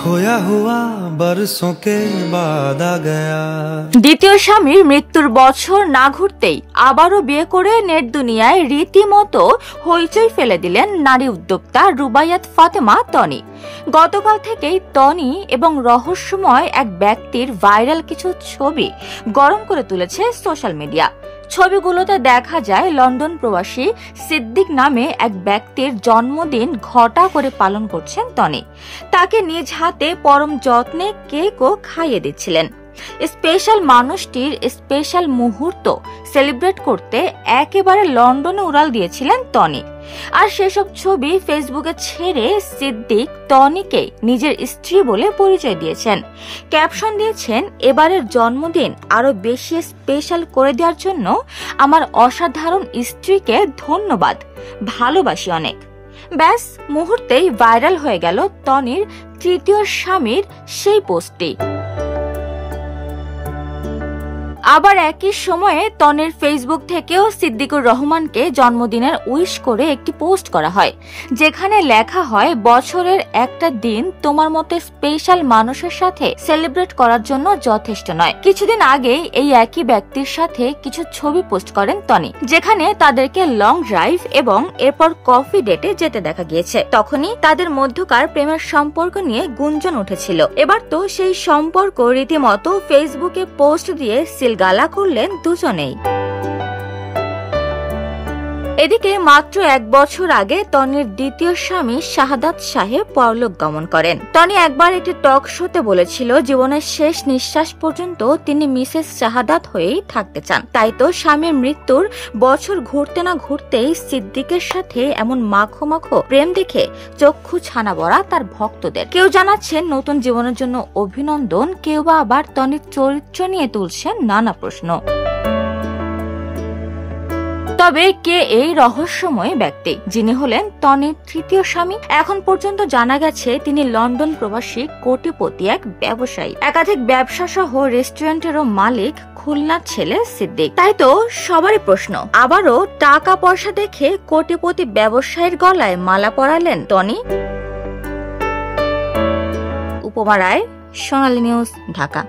खोया हुआ बरसों के बाद आ गया। দ্বিতীয় স্বামীর মৃত্যুর বছর না ঘুরতেই আবারও বিয়ে করে নেট দুনিয়ায় রীতিমতো হইচই ফেলে দিলেন নারী উদ্যোক্তা রুবাইয়াত ফাতেমা তনি। গতকাল থেকেই তনি এবং রহস্যময় এক ব্যক্তির ভাইরাল কিছু ছবি গরম করে তুলেছে সোশ্যাল মিডিয়া। ছবিগুলোতে দেখা যায় লন্ডন প্রবাসী সিদ্দিক নামে এক ব্যক্তির জন্মদিন ঘটা করে পালন করছেন তনি। তাকে নিজ হাতে পরম যত্নে কেকও খাইয়ে দিচ্ছিলেন। স্পেশাল মানুষটির স্পেশাল মুহূর্ত সেলিব্রেট করতে একেবারে লন্ডনে উড়াল দিয়েছিলেন তনি। আর সেসব ছবি ফেসবুকে ছেড়ে সিদ্দিক তনিকে নিজের স্ত্রী বলে পরিচয় দিয়েছেন। ক্যাপশন দিয়েছেন, এবারের জন্মদিন আরো বেশি স্পেশাল করে দেওয়ার জন্য আমার অসাধারণ স্ত্রীকে ধন্যবাদ, ভালোবাসি অনেক। ব্যাস, মুহূর্তেই ভাইরাল হয়ে গেল তনির তৃতীয় স্বামীর সেই পোস্টটি। আবার একই সময়ে তনির ফেসবুক থেকেও সিদ্দিকুর রহমানকে জন্মদিনের উইশ করে একটি পোস্ট করা হয়, যেখানে লেখা হয়, বছরের একটা দিন তোমার মতো স্পেশাল মানুষের সাথে সেলিব্রেট করার জন্য যথেষ্ট নয়। কিছুদিন আগেই এই একই ব্যক্তির সাথে কিছু ছবি পোস্ট করেন তনি, যেখানে তাদেরকে লং ড্রাইভ এবং এরপর কফি ডেটে যেতে দেখা গিয়েছে। তখনই তাদের মধ্যকার প্রেমের সম্পর্ক নিয়ে গুঞ্জন উঠেছিল। এবার তো সেই সম্পর্ক রীতিমতো ফেসবুকে পোস্ট দিয়ে গালা করলেন দুজনেই। এদিকে মাত্র 1 বছর আগে তনির দ্বিতীয় স্বামী শাহাদাত সাহেব পরলোক গমন করেন। তনি একবার একটি টক শোতে বলেছিল, জীবনের শেষ নিঃশ্বাস পর্যন্ত তিনি মিসেস শাহাদাত হয়েই থাকতে চান। তাই তো স্বামীর মৃত্যুর বছর ঘুরতে না ঘুরতেই সিদ্দিকের সাথে এমন মাখো মাখো প্রেম দেখে চক্ষু ছানা বড়া তার ভক্তদের। কেউ জানাচ্ছেন নতুন জীবনের জন্য অভিনন্দন, কেউ বা আবার তনির চরিত্র নিয়ে তুলছেন নানা প্রশ্ন। তবে কে এই রহস্যময় ব্যক্তি, যিনি হলেন তনির তৃতীয় স্বামী? এখন পর্যন্ত জানা গেছে তিনি লন্ডন প্রবাসী কোটিপতি এক ব্যবসায়ী। একাধিক ব্যবসা সহ রেস্টুরেন্টেরও মালিক খুলনার ছেলে সিদ্দিক। তাই তো সবারই প্রশ্ন, আবারও টাকা পয়সা দেখে কোটিপতি ব্যবসায়ীর গলায় মালা পরালেন তনি? উপমা রায়, সোনালী নিউজ, ঢাকা।